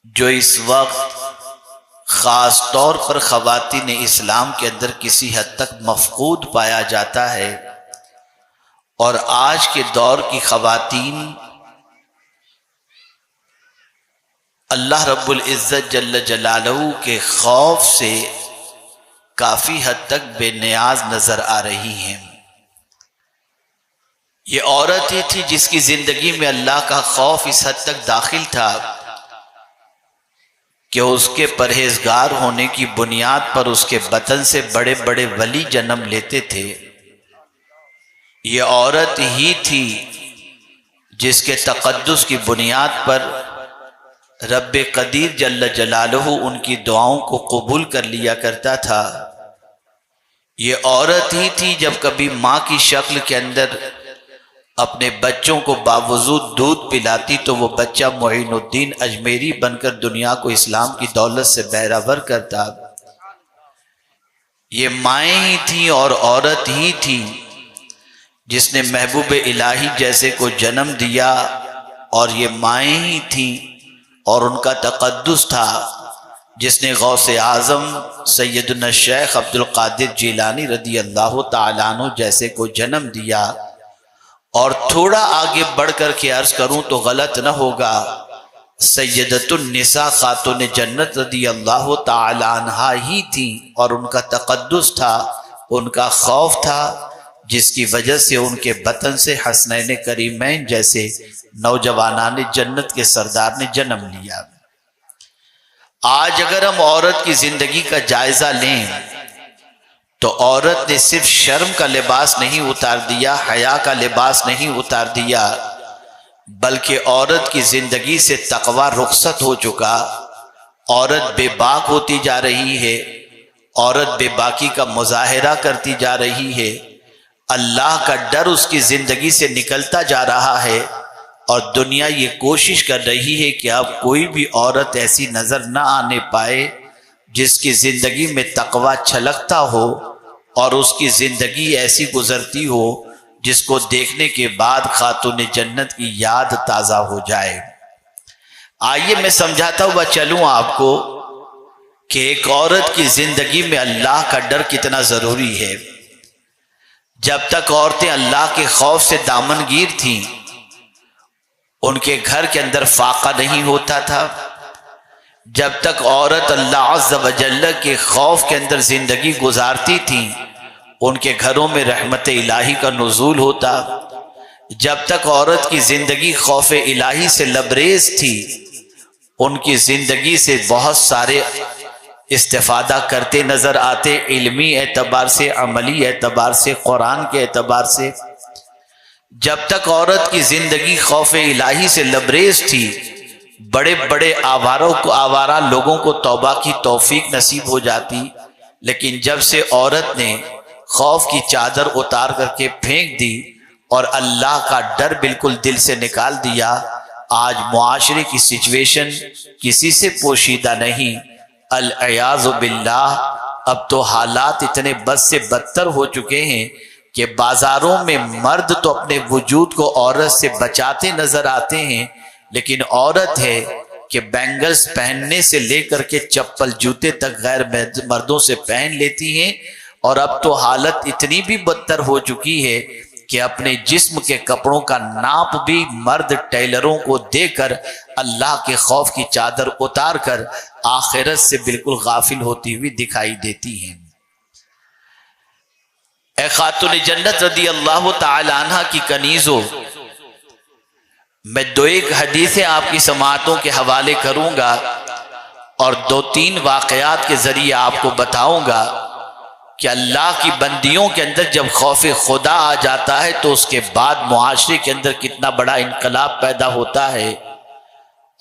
جو اس وقت خاص طور پر خواتین اسلام کے اندر کسی حد تک مفقود پایا جاتا ہے، اور آج کے دور کی خواتین اللہ رب العزت جل جلالہ کے خوف سے کافی حد تک بے نیاز نظر آ رہی ہیں۔ یہ عورت ہی تھی جس کی زندگی میں اللہ کا خوف اس حد تک داخل تھا کہ اس کے پرہیزگار ہونے کی بنیاد پر اس کے بطن سے بڑے بڑے ولی جنم لیتے تھے۔ یہ عورت ہی تھی جس کے تقدس کی بنیاد پر رب قدیر جل جلالہ ان کی دعاؤں کو قبول کر لیا کرتا تھا۔ یہ عورت ہی تھی جب کبھی ماں کی شکل کے اندر اپنے بچوں کو باوضو دودھ پلاتی تو وہ بچہ معین الدین اجمیری بن کر دنیا کو اسلام کی دولت سے بہرہور کرتا۔ یہ مائیں ہی تھیں اور عورت ہی تھی جس نے محبوب الہی جیسے کو جنم دیا، اور یہ مائیں ہی تھیں اور ان کا تقدس تھا جس نے غوث اعظم سیدنا شیخ عبد القادر جیلانی رضی اللہ تعالیٰ عنہ جیسے کو جنم دیا۔ اور تھوڑا آگے بڑھ کر کے عرض کروں تو غلط نہ ہوگا، سیدۃ النساء خاتون جنت رضی اللہ تعالیٰ عنہا ہی تھی، اور ان کا تقدس تھا، ان کا خوف تھا، جس کی وجہ سے ان کے بطن سے حسنین کریمین جیسے نوجوانان جنت کے سردار نے جنم لیا۔ آج اگر ہم عورت کی زندگی کا جائزہ لیں تو عورت نے صرف شرم کا لباس نہیں اتار دیا، حیا کا لباس نہیں اتار دیا، بلکہ عورت کی زندگی سے تقوی رخصت ہو چکا۔ عورت بے باک ہوتی جا رہی ہے، عورت بے باکی کا مظاہرہ کرتی جا رہی ہے، اللہ کا ڈر اس کی زندگی سے نکلتا جا رہا ہے، اور دنیا یہ کوشش کر رہی ہے کہ اب کوئی بھی عورت ایسی نظر نہ آنے پائے جس کی زندگی میں تقوی چھلکتا ہو اور اس کی زندگی ایسی گزرتی ہو جس کو دیکھنے کے بعد خاتون جنت کی یاد تازہ ہو جائے۔ آئیے میں سمجھاتا ہوا چلوں آپ کو کہ ایک عورت کی زندگی میں اللہ کا ڈر کتنا ضروری ہے۔ جب تک عورتیں اللہ کے خوف سے دامن گیر تھیں، ان کے گھر کے اندر فاقہ نہیں ہوتا تھا۔ جب تک عورت اللہ عز و جل کے خوف کے اندر زندگی گزارتی تھی، ان کے گھروں میں رحمت الہی کا نزول ہوتا۔ جب تک عورت کی زندگی خوف الہی سے لبریز تھی، ان کی زندگی سے بہت سارے استفادہ کرتے نظر آتے، علمی اعتبار سے، عملی اعتبار سے، قرآن کے اعتبار سے۔ جب تک عورت کی زندگی خوف الہی سے لبریز تھی، بڑے بڑے آوارہ لوگوں کو توبہ کی توفیق نصیب ہو جاتی، لیکن جب سے عورت نے خوف کی چادر اتار کر کے پھینک دی اور اللہ کا ڈر بالکل دل سے نکال دیا، آج معاشرے کی سچویشن کسی سے پوشیدہ نہیں۔ العیاذ باللہ، اب تو حالات اتنے بد سے بدتر ہو چکے ہیں کہ بازاروں میں مرد تو اپنے وجود کو عورت سے بچاتے نظر آتے ہیں، لیکن عورت ہے کہ بینگلز پہننے سے لے کر کے چپل جوتے تک غیر مردوں سے پہن لیتی ہیں۔ اور اب تو حالت اتنی بھی بدتر ہو چکی ہے کہ اپنے جسم کے کپڑوں کا ناپ بھی مرد ٹیلروں کو دے کر اللہ کے خوف کی چادر اتار کر آخرت سے بالکل غافل ہوتی ہوئی دکھائی دیتی ہیں۔ اے خاتون جنت رضی اللہ تعالی عنہ کی کنیزوں، میں دو ایک حدیثیں آپ کی سماعتوں کے حوالے کروں گا اور دو تین واقعات کے ذریعے آپ کو بتاؤں گا کہ اللہ کی بندیوں کے اندر جب خوف خدا آ جاتا ہے تو اس کے بعد معاشرے کے اندر کتنا بڑا انقلاب پیدا ہوتا ہے،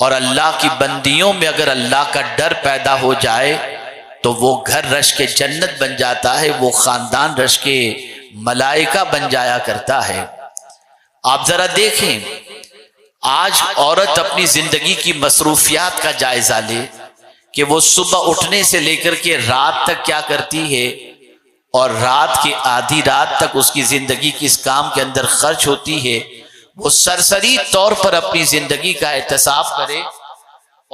اور اللہ کی بندیوں میں اگر اللہ کا ڈر پیدا ہو جائے تو وہ گھر رش کے جنت بن جاتا ہے، وہ خاندان رش کے ملائکہ بن جایا کرتا ہے۔ آپ ذرا دیکھیں، آج عورت اپنی زندگی کی مصروفیات کا جائزہ لے کہ وہ صبح اٹھنے سے لے کر کے رات تک کیا کرتی ہے، اور رات کی آدھی رات تک اس کی زندگی کس کام کے اندر خرچ ہوتی ہے۔ وہ سرسری طور پر اپنی زندگی کا احتساب کرے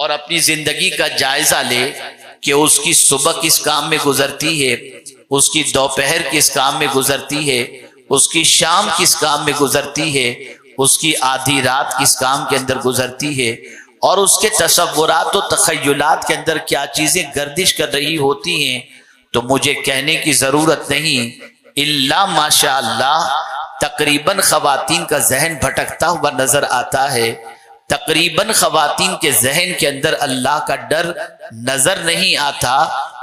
اور اپنی زندگی کا جائزہ لے کہ اس کی صبح کس کام میں گزرتی ہے، اس کی دوپہر کس کام میں گزرتی ہے، اس کی شام کس کام میں گزرتی ہے، اس کی آدھی رات کس کام کے اندر گزرتی ہے، اور اس کے تصورات و تخیلات کے اندر کیا چیزیں گردش کر رہی ہوتی ہیں، تو مجھے کہنے کی ضرورت نہیں، الا ماشاء اللہ تقریباً خواتین کا ذہن بھٹکتا ہوا نظر آتا ہے، تقریباً خواتین کے ذہن کے اندر اللہ کا ڈر نظر نہیں آتا،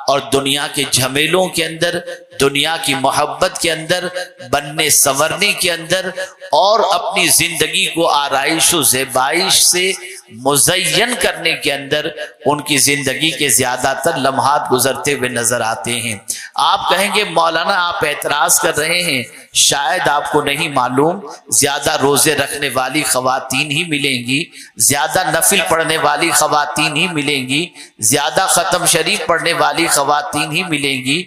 اور دنیا کے جھمیلوں کے اندر، دنیا کی محبت کے اندر، بننے سنورنے کے اندر، اور اپنی زندگی کو آرائش و زیبائش سے مزین کرنے کے اندر ان کی زندگی کے زیادہ تر لمحات گزرتے ہوئے نظر آتے ہیں۔ آپ کہیں گے مولانا آپ اعتراض کر رہے ہیں، شاید آپ کو نہیں معلوم، زیادہ روزے رکھنے والی خواتین ہی ملیں گی، زیادہ نفل پڑھنے والی خواتین ہی ملیں گی، زیادہ ختم شریف پڑھنے والی خواتین ہی ملیں گی،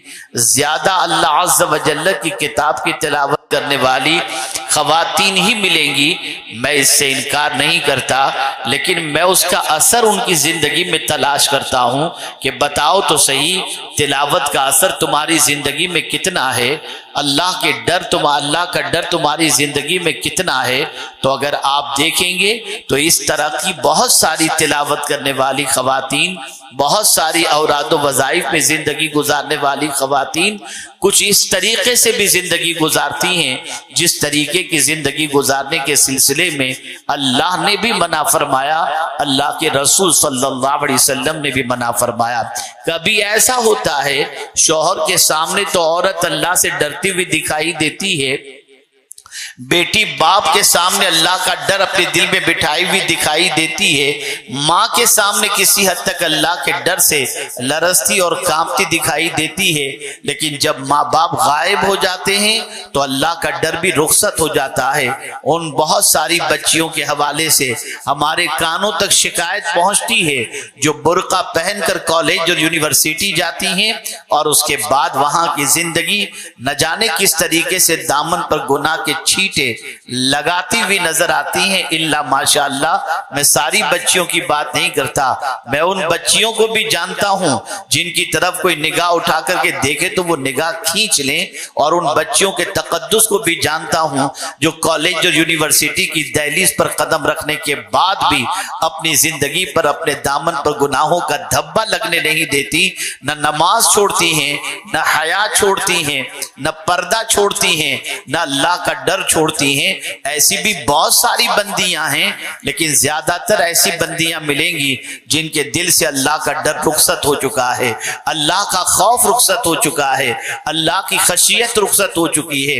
زیادہ اللہ عز و جل کی کتاب کی تلاوت کرنے والی خواتین ہی ملیں گی۔ میں اس سے انکار نہیں کرتا، لیکن میں اس کا اثر ان کی زندگی میں تلاش کرتا ہوں کہ بتاؤ تو صحیح تلاوت کا اثر تمہاری زندگی میں کتنا ہے، اللہ کا ڈر تمہاری زندگی میں کتنا ہے۔ تو اگر آپ دیکھیں گے تو اس طرح کی بہت ساری تلاوت کرنے والی خواتین، بہت ساری اوراد و وظائف میں زندگی گزارنے والی خواتین کچھ اس طریقے سے بھی زندگی گزارتی ہیں جس طریقے کی زندگی گزارنے کے سلسلے میں اللہ نے بھی منع فرمایا، اللہ کے رسول صلی اللہ علیہ وسلم نے بھی منع فرمایا۔ کبھی ایسا ہوتا ہے شوہر کے سامنے تو عورت اللہ سے ڈرتی ہوئی دکھائی دیتی ہے، بیٹی باپ کے سامنے اللہ کا ڈر اپنے دل میں بٹھائی ہوئی دکھائی دیتی ہے، ماں کے سامنے کسی حد تک اللہ کے ڈر سے لرزتی اور کانپتی دکھائی دیتی ہے، لیکن جب ماں باپ غائب ہو جاتے ہیں تو اللہ کا ڈر بھی رخصت ہو جاتا ہے۔ ان بہت ساری بچیوں کے حوالے سے ہمارے کانوں تک شکایت پہنچتی ہے جو برقع پہن کر کالج اور یونیورسٹی جاتی ہیں اور اس کے بعد وہاں کی زندگی نہ جانے کس طریقے سے دامن پر گناہ کے چھیٹے لگاتی ہوئی نظر آتی ہیں۔ الا ماشاء اللہ میں ساری بچیوں کی بات نہیں کرتا، میں ان بچیوں کو بھی جانتا ہوں جن کی طرف کوئی نگاہ اٹھا کر کے دیکھے تو وہ نگاہ کھینچ لیں، اور ان بچیوں کے تقدس کو بھی جانتا ہوں جو کالج اور یونیورسٹی کی دہلیز پر قدم رکھنے کے بعد بھی اپنی زندگی پر اپنے دامن پر گناہوں کا دھبا لگنے نہیں دیتی، نہ نماز چھوڑتی ہیں، نہ حیا چھوڑتی ہیں، نہ پردہ چھوڑتی ہیں، نہ اللہ کا ڈر چھوڑتی ہیں۔ ایسی بھی بہت ساری بندیاں ہیں، لیکن زیادہ تر ایسی بندیاں ملیں گی جن کے دل سے اللہ کا ڈر رخصت ہو چکا ہے، اللہ کا خوف رخصت ہو چکا ہے، اللہ کی خشیت رخصت ہو چکی ہے۔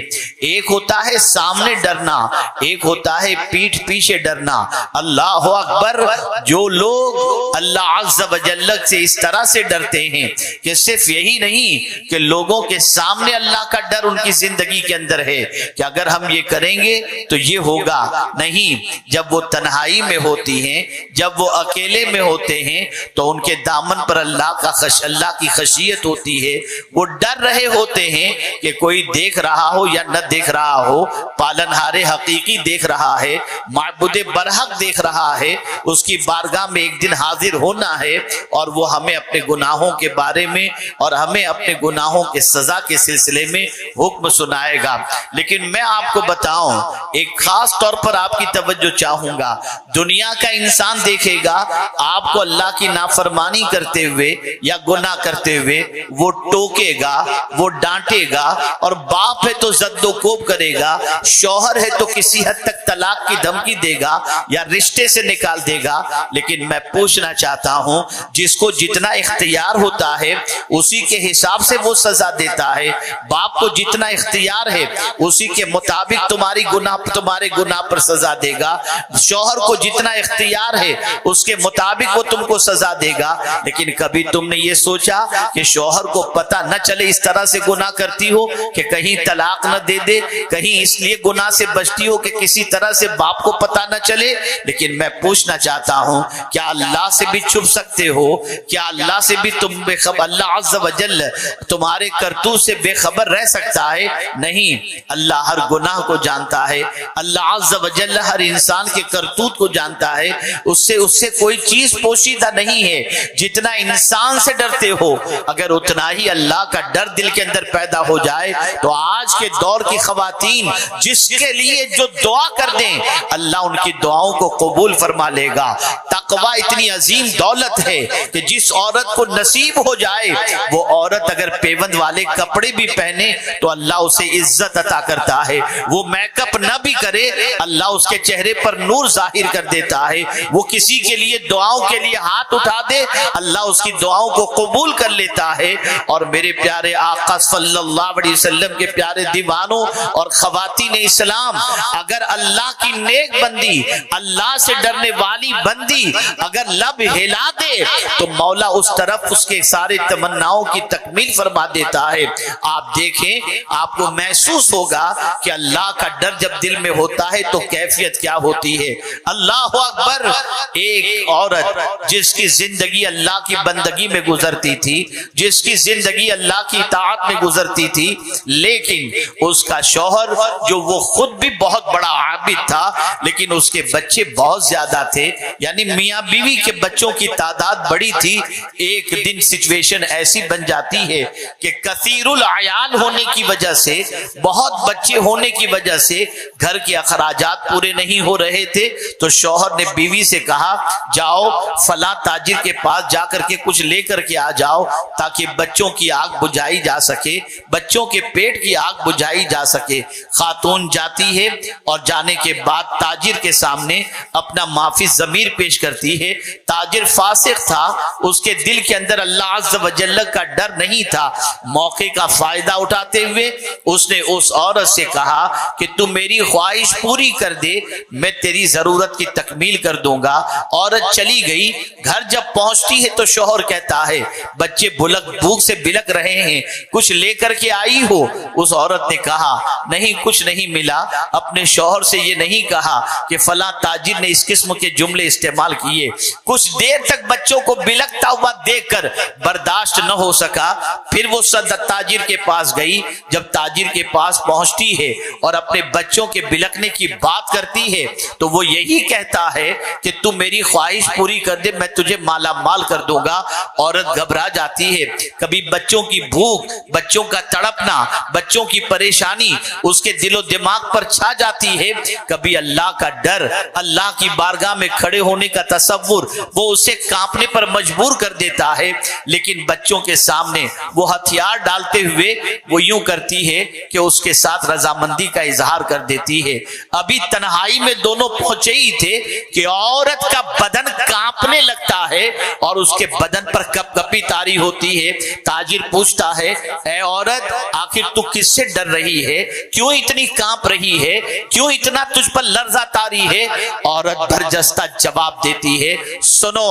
ایک ہوتا ہے سامنے ڈرنا، ایک ہوتا ہے پیٹھ پیچھے ڈرنا۔ اللہ اکبر، جو لوگ اللہ عز و جل سے اس طرح سے ڈرتے ہیں کہ صرف یہی نہیں کہ لوگوں کے سامنے اللہ کا ڈر ان کی زندگی کے اندر ہے کہ اگر ہم یہ کریں گے تو یہ ہوگا، نہیں، جب وہ تنہائی میں ہوتی ہیں، جب وہ اکیلے میں ہوتے ہیں تو ان کے دامن پر اللہ کی خشیت ہوتی ہے، وہ ڈر رہے ہوتے ہیں کہ کوئی دیکھ رہا ہو یا نہ دیکھ رہا ہو، پالنہار حقیقی دیکھ رہا ہے، معبود برحق دیکھ رہا ہے، اس کی بارگاہ میں ایک دن حاضر ہونا ہے اور وہ ہمیں اپنے گناہوں کے بارے میں اور ہمیں اپنے گناہوں کے سزا کے سلسلے میں حکم سنائے گا۔ لیکن میں آپ کو بتاؤں، ایک خاص طور پر آپ کی توجہ چاہوں گا، دنیا کا انسان دیکھے گا آپ کو اللہ کی نافرمانی کرتے ہوئے یا گناہ کرتے ہوئے، وہ ٹوکے گا، وہ ڈانٹے گا، اور باپ ہے تو زد و کوب کرے گا، شوہر ہے تو کسی حد تک طلاق کی دھمکی دے گا یا رشتے سے نکال دے گا۔ لیکن میں پوچھنا چاہتا ہوں، جس کو جتنا اختیار ہوتا ہے اسی کے حساب سے وہ سزا دیتا ہے۔ باپ کو جتنا اختیار ہے اسی کے مطابق تمہارے گناہ پر سزا دے گا، شوہر کو جتنا اختیار ہے اس کے مطابق وہ تم کو سزا دے گا۔ لیکن کبھی تم نے یہ سوچا کہ شوہر کو پتہ نہ چلے اس طرح سے گناہ کرتی ہو کہ کہیں طلاق نہ دے دے، کہیں اس لیے گناہ سے بچتی ہو کہ کسی طرح سے باپ کو پتہ نہ چلے؟ لیکن میں پوچھنا چاہتا ہوں، کیا اللہ سے بھی چھپ سکتے ہو؟ کیا اللہ سے بھی تم بے خبر، اللہ عز و جل تمہارے کرتوت سے بے خبر رہ سکتا ہے؟ نہیں، اللہ ہر گناہ کو جانتا ہے، اللہ عز و جل ہر انسان کے کرتوت کو جانتا ہے، اس سے کوئی چیز پوشیدہ نہیں ہے۔ جتنا انسان سے ڈرتے ہو اگر اتنا ہی اللہ کا ڈر دل کے اندر پیدا ہو جائے تو آج کے دور کی خواتین جس کے لیے جو دعا کر دیں اللہ ان کی دعاؤں کو قبول فرما لے گا۔ تقوی اتنی عظیم دولت ہے کہ جس عورت کو نصیب ہو جائے وہ عورت اگر پیوند والے کپڑے بھی پہنے تو اللہ اسے عزت عطا کرتا ہے، وہ میک اپ نہ بھی کرے اللہ اس کے چہرے پر نور ظاہر کر دیتا ہے، وہ کسی کے لیے دعاؤں کے لیے ہاتھ اٹھا دے اللہ اس کی دعاؤں کو قبول کر لیتا ہے۔ اور میرے پیارے آقا صلی اللہ علیہ وسلم کے پیارے دیوانوں اور خواتین اسلام، اگر اللہ کی نیک بندی، اللہ سے ڈرنے والی بندی اگر لب ہلا دے تو مولا اس طرف اس کے سارے تمناؤں کی تکمیل فرما دیتا ہے۔ آپ دیکھیں، آپ کو محسوس ہوگا کہ اللہ کا ڈر جب دل میں ہوتا ہے تو کیفیت کیا ہوتی ہے۔ اللہ اکبر! ایک عورت جس کی زندگی اللہ کی بندگی میں گزرتی تھی، جس کی زندگی اللہ کی اطاعت میں گزرتی تھی، لیکن اس کا شوہر جو وہ خود بھی بہت بڑا عابد تھا لیکن اس کے بچے بہت زیادہ تھے، یعنی میاں بیوی کے بچوں کی تعداد بڑی تھی۔ ایک دن سچویشن ایسی بن جاتی ہے کہ کثیر العیال ہونے کی وجہ سے، بہت بچے ہونے کی وجہ سے گھر کے اخراجات پورے نہیں ہو رہے تھے، تو شوہر نے بیوی سے کہا جاؤ فلاں تاجر کے پاس جا کر کے کچھ لے کر کے آ جاؤ تاکہ بچوں کی آگ بجھائی جا سکے، بچوں کے پیٹ کی آگ بجھائی جا سکے۔ خاتون جاتی ہے اور جانے کے بعد تاجر کے سامنے اپنا معافی ضمیر پیش کرتی ہے۔ تاجر فاسق تھا، اس کے دل کے اندر اللہ عز و جل کا ڈر نہیں تھا۔ موقع کا فائدہ اٹھاتے ہوئے اس نے اس عورت سے کہا کہ تم میری خواہش پوری کر دے، میں تیری ضرورت کی تکمیل کر دوں گا۔ عورت چلی گئی، گھر جب پہنچتی ہے تو شوہر کہتا ہے بچے بھوک سے بلک رہے ہیں، کچھ لے کر کے آئی ہو؟ اس عورت نے کہا نہیں، کچھ نہیں ملا۔ اپنے شوہر سے یہ نہیں کہا کہ فلاں تاجر نے اس قسم کے جملے استعمال کیے۔ کچھ دیر تک بچوں کو بلکتا ہوا دیکھ کر برداشت نہ ہو سکا، پھر وہ تاجر کے پاس گئی۔ جب تاجر کے پاس پہنچتی ہے اور اپنے بچوں کے بلکنے کی بات کرتی ہے تو وہ یہی کہتا ہے کہ تم میری خواہش پوری کر دے، میں تجھے مالا مال کر دوں گا۔ عورت گھبرا جاتی ہے، کبھی بچوں کی بھوک، بچوں کا تڑپنا، بچوں کی پریشانی اس کے دل و دماغ پر چھا جاتی ہے، کبھی اللہ کا ڈر، اللہ کی بارگاہ میں کھڑے ہونے کا تصور وہ اسے کانپنے پر مجبور کر دیتا ہے۔ لیکن بچوں کے سامنے وہ ہتھیار ڈالتے ہوئے وہ یوں کرتی ہے کہ اس کے ساتھ رضامندی کا اظہار کر دیتی ہے۔ ابھی تنہائی میں دونوں پہنچے ہی تھے کہ عورت کا بدن کانپنے لگتا ہے اور اس کے بدن پر کپ کپی طاری ہوتی ہے۔ تاجر پوچھتا ہے اے عورت، آخر تو کس سے ڈر رہی ہے؟ کیوں اتنی کانپ رہی ہے؟ کیوں اتنا تجھ پر لرزہ طاری ہے؟ عورت برجستہ جواب دیتی ہے سنو،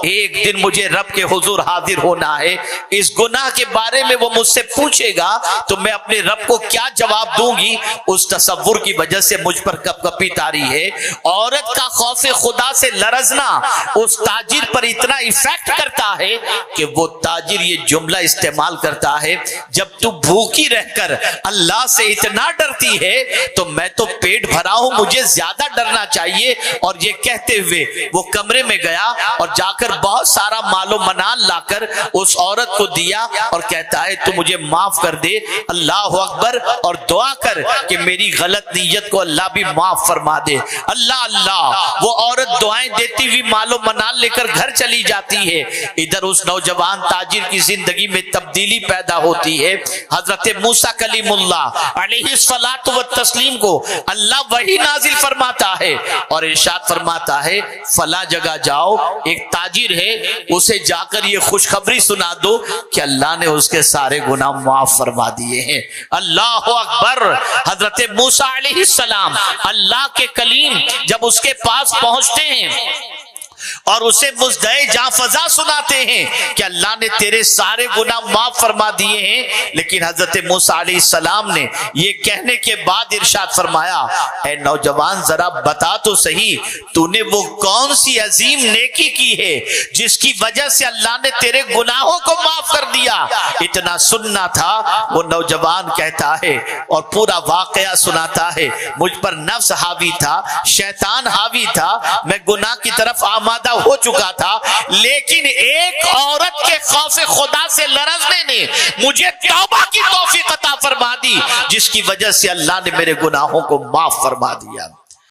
ایک دن مجھے رب کے حضور حاضر ہونا ہے، اس گناہ کے بارے میں وہ مجھ سے پوچھے گا تو میں اپنے رب کو کیا جواب دوں گی؟ اس تصور کی وجہ سے مجھ پر کپ کپی طاری ہے۔ عورت کا خوف خدا سے لرزنا اس تاجر پر اتنا ایفیکٹ کرتا ہے کہ وہ تاجر یہ جملہ استعمال کرتا ہے جب تو بھوکی رہ کر اللہ سے اتنا ڈرتی ہے تو میں تو پیٹ بھرا ہوں، مجھے زیادہ ڈرنا چاہیے۔ اور یہ کہتے ہوئے وہ کمرے میں گیا اور جا کر بہت سارا مال و منال لا کر اس عورت کو دیا اور کہتا ہے تو مجھے معاف کر دے، اللہ اکبر، اور دعا کر کہ میری غلط نیت کو اللہ بھی معاف فرما دے۔ اللہ اللہ، وہ عورت دعائیں دیتی ہوئی مال و منال لے کر گھر چلی جاتی ہے۔ ادھر اس نوجوان تاجر کی زندگی میں تبدیلی پیدا ہوتی ہے۔ حضرت موسیٰ کلیم اللہ علیہ الصلاۃ والتسلیم کو اللہ وحی نازل فرماتا ہے اور ارشاد فرماتا ہے فلاں جگہ جاؤ، ایک تاجر ہے، اسے جا کر یہ خوشخبری سنا دو کہ اللہ نے اس کے سارے گناہ معاف فرما دیے ہیں۔ اللہ اکبر! حضرت موسیٰ علیہ السلام اللہ کے کلیم جب اس کے پاس پہنچتے ہیں اور اسے مزدے جاں فضا سناتے ہیں کہ اللہ نے تیرے سارے گناہ معاف فرما دیے ہیں. لیکن حضرت موسیٰ علیہ السلام نے یہ کہنے کے بعد ارشاد فرمایا اے نوجوان ذرا بتا تو صحیح تو نے وہ کون سی عظیم نیکی کی ہے جس کی وجہ سے اللہ نے تیرے گناہوں کو معاف کر دیا. اتنا سننا تھا. وہ نوجوان کہتا ہے اور پورا واقعہ سناتا ہے مجھ پر نفس حاوی تھا, شیطان حاوی تھا, میں گناہ کی طرف آمادہ ہو چکا تھا, لیکن ایک عورت کے خوف خدا سے لرزنے نے مجھے توبہ کی توفیق عطا فرما دی جس کی وجہ سے اللہ نے میرے گناہوں کو معاف فرما دیا.